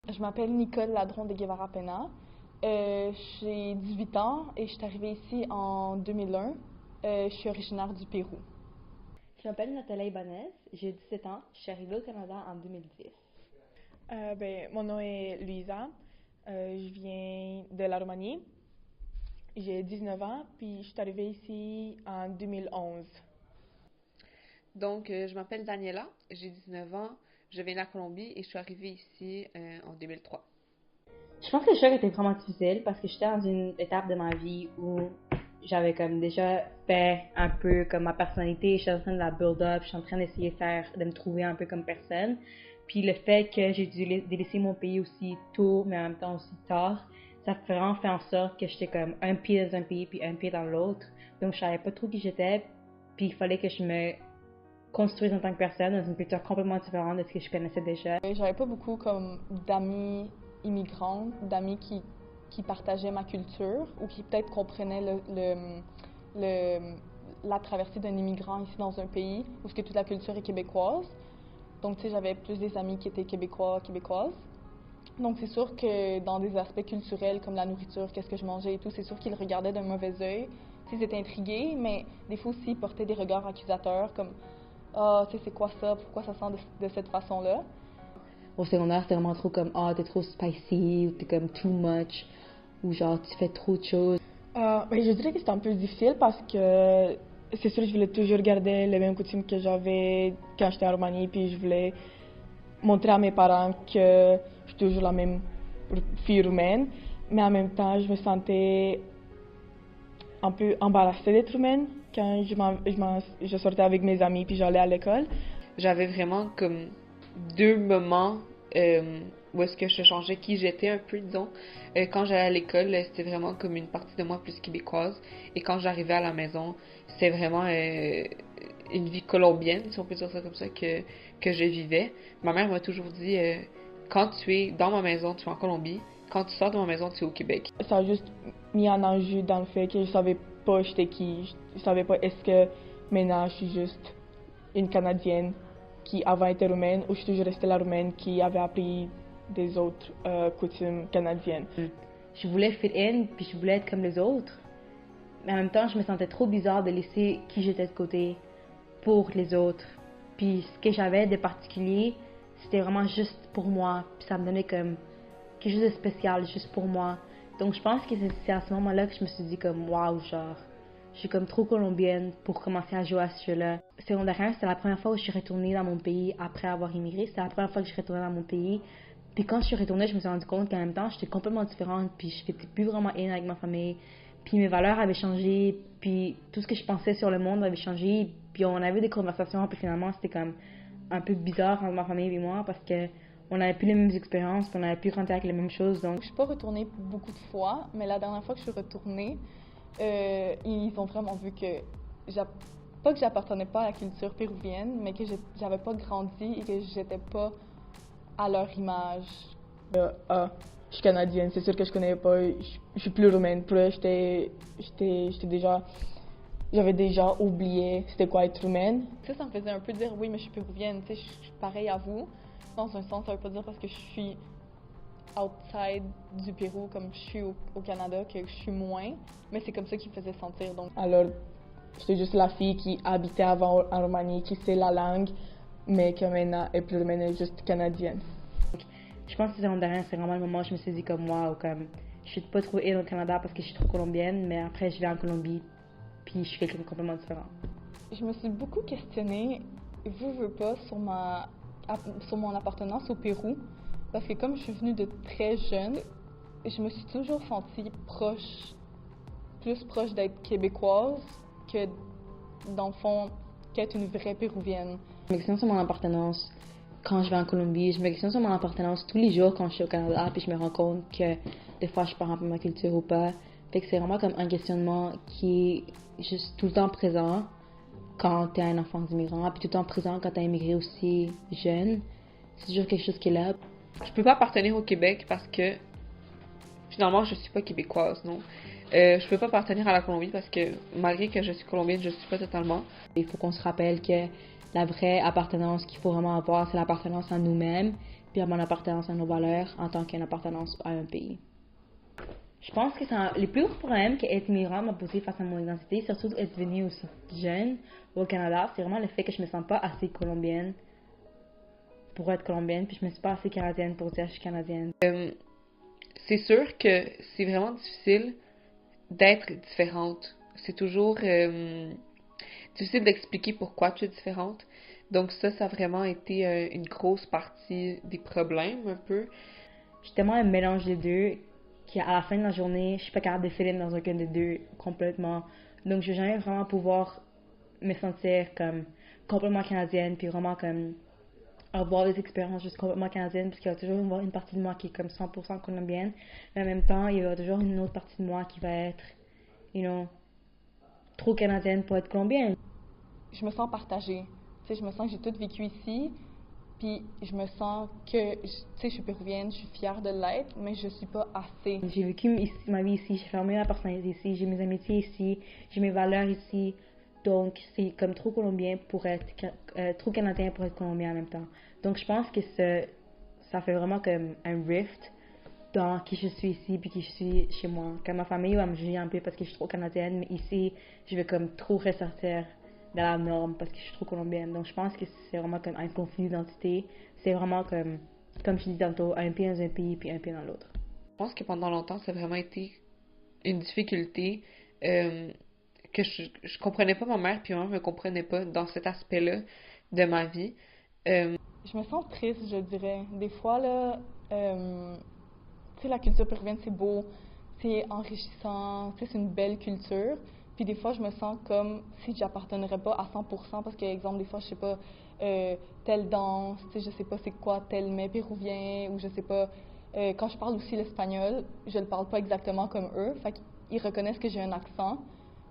Je m'appelle Nicole Ladron de Guevara Pena. J'ai 18 ans et je suis arrivée ici en 2001. Je suis originaire du Pérou. Je m'appelle Nathalie Ibanez, j'ai 17 ans, je suis arrivée au Canada en 2010. Mon nom est Luisa, je viens de la Roumanie, j'ai 19 ans, puis je suis arrivée ici en 2011. Donc, je m'appelle Daniela, j'ai 19 ans, je viens de la Colombie et je suis arrivée ici en 2003. Je pense que le choc était vraiment difficile parce que j'étais dans une étape de ma vie où j'avais comme déjà fait un peu comme ma personnalité, j'étais en train de la build up, j'étais en train d'essayer de me trouver un peu comme personne. Puis le fait que j'ai dû délaisser mon pays aussi tôt, mais en même temps aussi tard, ça a vraiment fait en sorte que j'étais comme un pied dans un pays puis un pied dans l'autre. Donc je savais pas trop qui j'étais, puis il fallait que je me construise en tant que personne dans une culture complètement différente de ce que je connaissais déjà. J'avais pas beaucoup comme d'amis immigrants, d'amis qui partageaient ma culture ou qui peut-être comprenaient la traversée d'un immigrant ici dans un pays où ce que toute la culture est québécoise. Donc, tu sais, j'avais plus des amis qui étaient québécois, québécoises. Donc, c'est sûr que dans des aspects culturels comme la nourriture, qu'est-ce que je mangeais et tout, c'est sûr qu'ils regardaient d'un mauvais œil. Ils étaient intrigués, mais des fois aussi, ils portaient des regards accusateurs comme « Ah, tu sais, c'est quoi ça? Pourquoi ça sent de cette façon-là? » Au secondaire, c'était vraiment trop comme « Ah, t'es trop spicy » ou « T'es comme too much » ou genre « Tu fais trop de choses ». Je dirais que c'était un peu difficile parce que c'est sûr que je voulais toujours garder les mêmes coutumes que j'avais quand j'étais en Roumanie, puis je voulais montrer à mes parents que je suis toujours la même fille roumaine, mais en même temps, je me sentais un peu embarrassée d'être roumaine quand je sortais avec mes amis puis j'allais à l'école. J'avais vraiment comme deux moments où est-ce que je changeais qui j'étais un peu, disons. Quand j'allais à l'école, c'était vraiment comme une partie de moi plus québécoise. Et quand j'arrivais à la maison, c'était vraiment une vie colombienne, si on peut dire ça comme ça, que je vivais. Ma mère m'a toujours dit, quand tu es dans ma maison, tu es en Colombie. Quand tu sors de ma maison, tu es au Québec. Ça a juste mis en enjeu dans le fait que je savais pas j'étais qui. Je savais pas est-ce que maintenant je suis juste une Canadienne qui avant était roumaine ou je suis toujours restée la roumaine qui avait appris des autres coutumes canadiennes. Je voulais fit in, puis je voulais être comme les autres. Mais en même temps, je me sentais trop bizarre de laisser qui j'étais de côté pour les autres. Puis ce que j'avais de particulier, c'était vraiment juste pour moi. Puis ça me donnait comme quelque chose de spécial, juste pour moi. Donc je pense que c'est à ce moment-là que je me suis dit comme waouh, genre, je suis comme trop colombienne pour commencer à jouer à ce jeu-là. Secondaire 1, c'était la première fois où je suis retournée dans mon pays après avoir immigré. C'était la première fois que je suis retournée dans mon pays. Puis quand je suis retournée, je me suis rendu compte qu'en même temps, j'étais complètement différente. Puis je n'étais plus vraiment in avec ma famille. Puis mes valeurs avaient changé. Puis tout ce que je pensais sur le monde avait changé. Puis on avait des conversations. Puis finalement, c'était comme un peu bizarre entre ma famille et moi parce que on n'avait plus les mêmes expériences. Puis on n'avait plus grandi avec les mêmes choses. Donc Je suis pas retournée beaucoup de fois, mais la dernière fois que je suis retournée, ils ont vraiment vu que pas que j'appartenais pas à la culture péruvienne, mais que j'avais pas grandi et que j'étais pas à leur image. Je suis canadienne, c'est sûr que je connais pas, je suis plus roumaine. Pour eux, j'avais déjà oublié c'était quoi être roumaine. Tu sais, ça me faisait un peu dire oui, mais je suis péruvienne, tu sais, je suis pareille à vous. Dans un sens, ça veut pas dire parce que je suis outside du Pérou, comme je suis au Canada, que je suis moins, mais c'est comme ça qu'ils me faisaient sentir. Donc, Alors, j'étais juste la fille qui habitait avant en Roumanie, qui sait la langue, mais que maintenant est plus roumaine, elle est juste canadienne. je pense que secondaire 1, c'est vraiment le moment où je me suis dit comme waouh, comme je suis pas trop in au Canada parce que je suis trop colombienne, mais après je vais en Colombie, puis je suis quelqu'un de complètement différent. je me suis beaucoup questionnée, veux pas, sur mon appartenance au Pérou, parce que comme je suis venue de très jeune, je me suis toujours sentie plus proche d'être québécoise que, dans le fond, qu'être une vraie péruvienne. Je me questionne sur mon appartenance quand je vais en Colombie, je me questionne sur mon appartenance tous les jours quand je suis au Canada, puis je me rends compte que des fois je pars un peu ma culture ou pas. Fait que c'est vraiment comme un questionnement qui est juste tout le temps présent quand t'es un enfant d'immigrant, puis tout le temps présent quand t'as immigré aussi jeune. C'est toujours quelque chose qui est là. Je peux pas appartenir au Québec parce que finalement je suis pas québécoise, non. Je peux pas appartenir à la Colombie parce que malgré que je suis colombienne, je suis pas totalement. Il faut qu'on se rappelle que la vraie appartenance qu'il faut vraiment avoir, c'est l'appartenance à nous-mêmes. puis à mon appartenance à nos valeurs en tant qu'une appartenance à un pays. Je pense que le plus gros problème qu'être immigrant m'a posé face à mon identité, surtout être venue aussi jeune au Canada, c'est vraiment le fait que je me sens pas assez colombienne pour être colombienne, puis je me sens pas assez canadienne pour dire que je suis canadienne. C'est sûr que c'est vraiment difficile d'être différente. C'est toujours difficile d'expliquer pourquoi tu es différente. Donc ça a vraiment été une grosse partie des problèmes, un peu. J'ai tellement un mélange des deux qu'à la fin de la journée, je suis pas capable de filer dans aucun des deux complètement. Donc je vais jamais vraiment pouvoir me sentir comme complètement canadienne, puis vraiment comme avoir des expériences juste complètement canadiennes, parce qu'il va toujours y avoir une partie de moi qui est comme 100% colombienne, mais en même temps, il y aura toujours une autre partie de moi qui va être, trop canadienne pour être colombienne. Je me sens partagée. Tu sais, je me sens que j'ai tout vécu ici, puis je me sens que, tu sais, je suis péruvienne, je suis fière de l'être, mais je suis pas assez. J'ai vécu ma vie ici, j'ai formé ma personnalité ici, j'ai mes amitiés ici, j'ai mes valeurs ici. Donc, c'est comme trop colombien pour être, trop canadien pour être colombien en même temps. Donc, je pense que ça fait vraiment comme un rift dans qui je suis ici puis qui je suis chez moi. Comme ma famille va me juger un peu parce que je suis trop canadienne, mais ici, je vais comme trop ressortir de la norme parce que je suis trop colombienne. Donc, je pense que c'est vraiment comme un conflit d'identité. C'est vraiment comme je dis tantôt, un pied dans un pays puis un pied dans l'autre. Je pense que pendant longtemps, ça a vraiment été une difficulté que je comprenais pas ma mère, puis ma mère me comprenait pas dans cet aspect-là de ma vie. Je me sens triste, je dirais. Des fois, là, tu sais, la culture péruvienne, c'est beau, c'est enrichissant, tu sais, c'est une belle culture. Puis des fois, je me sens comme si j'appartiendrais pas à 100%, parce que, exemple, des fois, je sais pas, telle danse, tu sais, je sais pas c'est quoi tel mets péruvien, ou je sais pas, quand je parle aussi l'espagnol, je le parle pas exactement comme eux, fait qu'ils reconnaissent que j'ai un accent,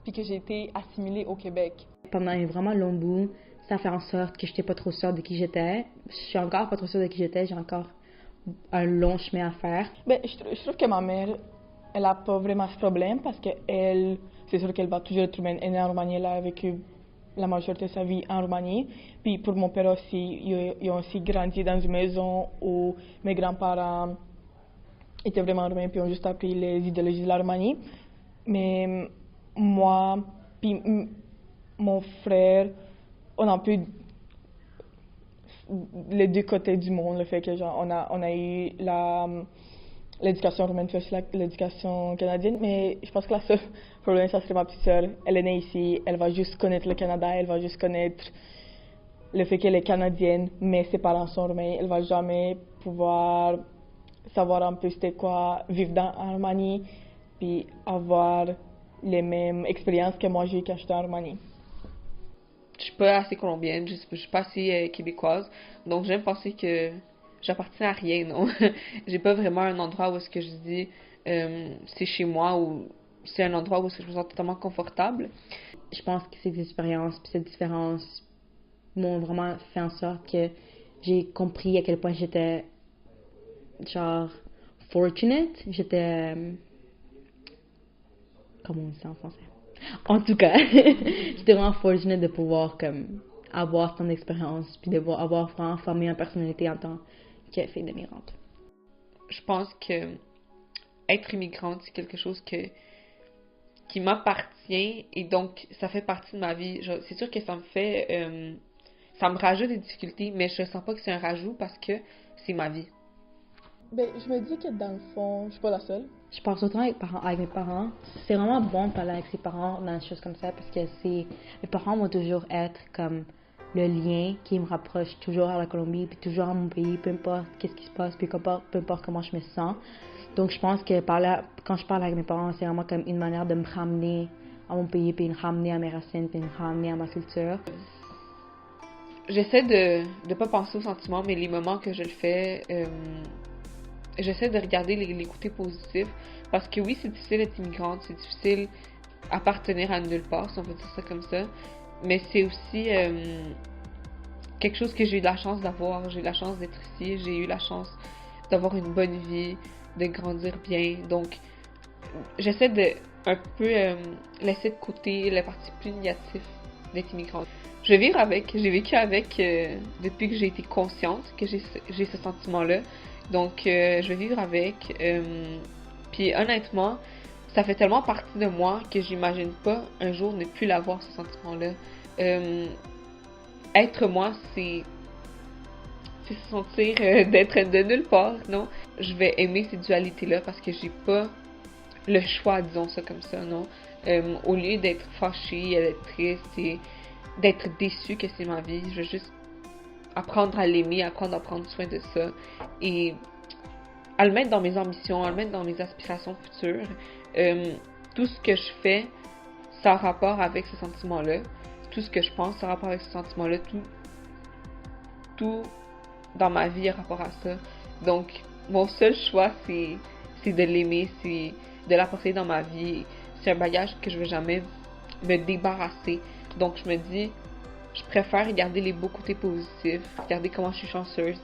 puis que j'ai été assimilée au Québec. Pendant un vraiment long bout, ça fait en sorte que je n'étais pas trop sûre de qui j'étais. Je suis encore pas trop sûre de qui j'étais, j'ai encore un long chemin à faire. Ben, je trouve que ma mère, elle a pas vraiment ce problème parce que elle, c'est sûr qu'elle va toujours être humaine. Elle est en Roumanie, elle a vécu la majorité de sa vie en Roumanie. Puis pour mon père aussi, ils ont aussi grandi dans une maison où mes grands-parents étaient vraiment roumains puis ont juste appris les idéologies de la Roumanie. Mais moi, puis mon frère, on a un peu les deux côtés du monde, le fait que genre, on a eu l'éducation roumaine puis aussi l'éducation canadienne, mais je pense que la seule problème, ça serait ma petite sœur. Elle est née ici, elle va juste connaître le Canada, elle va juste connaître le fait qu'elle est canadienne, mais ses parents sont roumains. Elle va jamais pouvoir savoir un peu c'était quoi vivre en Roumanie, puis avoir les mêmes expériences que moi j'ai eu quand j'étais en Roumanie. Je suis pas assez colombienne, je suis pas assez québécoise, donc j'aime penser que j'appartiens à rien, non. J'ai pas vraiment un endroit où est-ce que je dis c'est chez moi, ou c'est un endroit où est-ce que je me sens totalement confortable. Je pense que ces expériences puis cette différence m'ont vraiment fait en sorte que j'ai compris à quel point j'étais genre fortunate, j'étais comment on dit ça en français? En tout cas, j'étais vraiment fortunate de pouvoir comme avoir ton expérience puis de avoir vraiment formé ma personnalité en tant que fille d'immigrante. Je pense que être immigrante, c'est quelque chose qui m'appartient, et donc ça fait partie de ma vie. C'est sûr que ça me rajoute des difficultés, mais je sens pas que c'est un rajout parce que c'est ma vie. Ben, je me dis que dans le fond, je suis pas la seule. Je parle autant avec mes parents. C'est vraiment bon de parler avec ses parents dans des choses comme ça parce que mes parents vont toujours être comme le lien qui me rapproche toujours à la Colombie puis toujours à mon pays, peu importe qu'est-ce qui se passe, peu importe comment je me sens. Donc je pense que quand je parle avec mes parents, c'est vraiment comme une manière de me ramener à mon pays, puis me ramener à mes racines, puis me ramener à ma culture. J'essaie de pas penser aux sentiments, mais les moments que je le fais, j'essaie de regarder les côtés positifs, parce que oui, c'est difficile d'être immigrante, c'est difficile appartenir à nulle part, si on peut dire ça comme ça, mais c'est aussi quelque chose que j'ai eu la chance d'avoir. J'ai eu la chance d'être ici, j'ai eu la chance d'avoir une bonne vie, de grandir bien, donc j'essaie de un peu laisser de côté la partie plus négative d'être immigrante. je vais vivre avec. J'ai vécu avec depuis que j'ai été consciente que j'ai ce sentiment-là. Donc, je vais vivre avec. Puis honnêtement, ça fait tellement partie de moi que j'imagine pas un jour ne plus l'avoir, ce sentiment-là. Être moi, c'est se sentir d'être de nulle part, non? Je vais aimer ces dualités-là parce que j'ai pas le choix, disons ça comme ça, non? Au lieu d'être fâchée, d'être triste et d'être déçue que c'est ma vie, je vais juste apprendre à l'aimer, apprendre à prendre soin de ça et à le mettre dans mes ambitions, à le mettre dans mes aspirations futures. Tout ce que je fais, ça a rapport avec ce sentiment-là. Tout ce que je pense, ça a rapport avec ce sentiment-là. Tout dans ma vie a rapport à ça. Donc, mon seul choix, c'est de l'aimer, c'est de l'apporter dans ma vie. C'est un bagage que je ne vais jamais me débarrasser. Donc, je me dis, je préfère regarder les beaux côtés positifs, regarder comment je suis chanceuse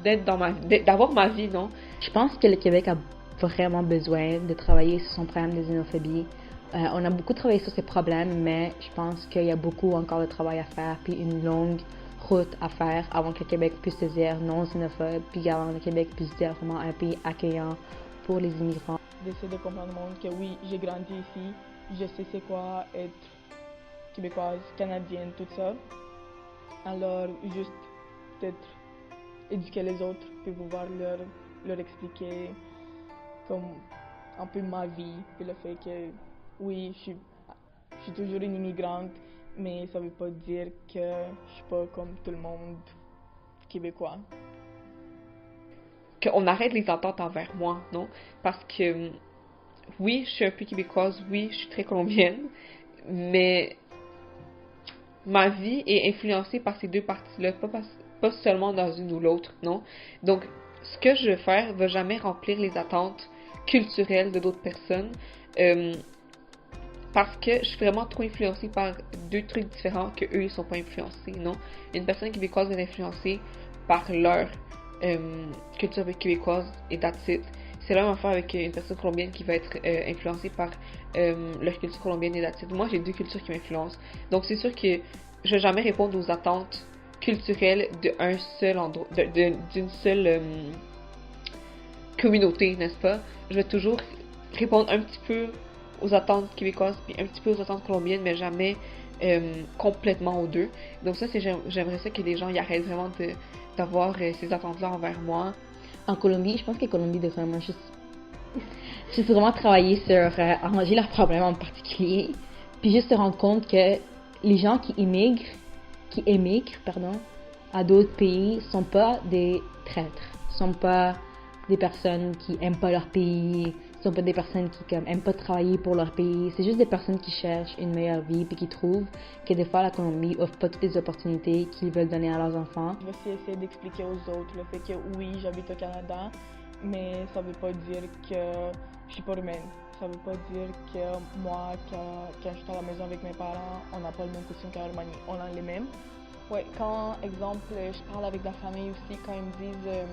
d'avoir ma vie, non? Je pense que le Québec a vraiment besoin de travailler sur son problème de xénophobie. On a beaucoup travaillé sur ces problèmes, mais je pense qu'il y a beaucoup encore de travail à faire, puis une longue route à faire avant que le Québec puisse se dire non xénophobe, puis avant que le Québec puisse dire vraiment un pays accueillant pour les immigrants. D'essayer de comprendre le monde que oui, j'ai grandi ici, je sais c'est quoi être québécoise, canadienne, tout ça. Alors, juste peut-être éduquer les autres, puis pouvoir leur expliquer comme un peu ma vie, puis le fait que oui, je suis toujours une immigrante, mais ça veut pas dire que je suis pas comme tout le monde québécois. Qu'on arrête les ententes envers moi, non? Parce que oui, je suis un peu québécoise, oui, je suis très colombienne, mais ma vie est influencée par ces deux parties-là, pas seulement dans une ou l'autre, non? Donc, ce que je vais faire va jamais remplir les attentes culturelles de d'autres personnes, parce que je suis vraiment trop influencée par deux trucs différents que eux ils sont pas influencés, non? Une personne québécoise est influencée par leur culture québécoise et that's it. C'est la même affaire avec une personne colombienne qui va être influencée par leur culture colombienne et that's it. Moi, j'ai deux cultures qui m'influencent. Donc, c'est sûr que je vais jamais répondre aux attentes culturelles d'un seul endroit, d'une seule communauté, n'est-ce pas? Je vais toujours répondre un petit peu aux attentes québécoises puis un petit peu aux attentes colombiennes, mais jamais complètement aux deux. Donc ça, j'aimerais ça que les gens y arrêtent vraiment d'avoir ces attentes-là envers moi. En Colombie, je pense que Colombie devrait vraiment juste vraiment travailler sur arranger leurs problèmes en particulier, puis juste se rendre compte que les gens qui émigrent à d'autres pays sont pas des traîtres, sont pas des personnes qui aiment pas leur pays, sont pas des personnes qui comme aiment pas travailler pour leur pays. C'est juste des personnes qui cherchent une meilleure vie puis qui trouvent que des fois la Colombie offre pas toutes les opportunités qu'ils veulent donner à leurs enfants. Je vais aussi essayer d'expliquer aux autres le fait que oui, j'habite au Canada, mais ça veut pas dire que je suis pas humaine. Ça veut pas dire que moi, quand je suis à la maison avec mes parents, on n'a pas le même costume qu'en Roumanie. On a les mêmes. Ouais, quand, exemple, je parle avec la famille aussi, quand ils me disent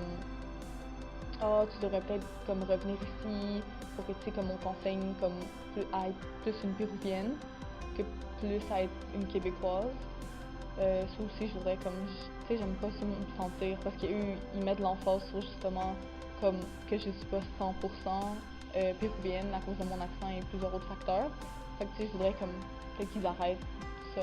oh, tu devrais peut-être comme revenir ici pour que tu sais comme on t'enseigne comme à être plus une péruvienne que plus à être une québécoise. Ça aussi je voudrais comme tu sais j'aime pas ça me sentir parce qu'eux ils mettent l'emphase sur justement comme que je suis pas 100% péruvienne à cause de mon accent et plusieurs autres facteurs. Fait que tu sais je voudrais comme peut-être qu'ils arrêtent ça.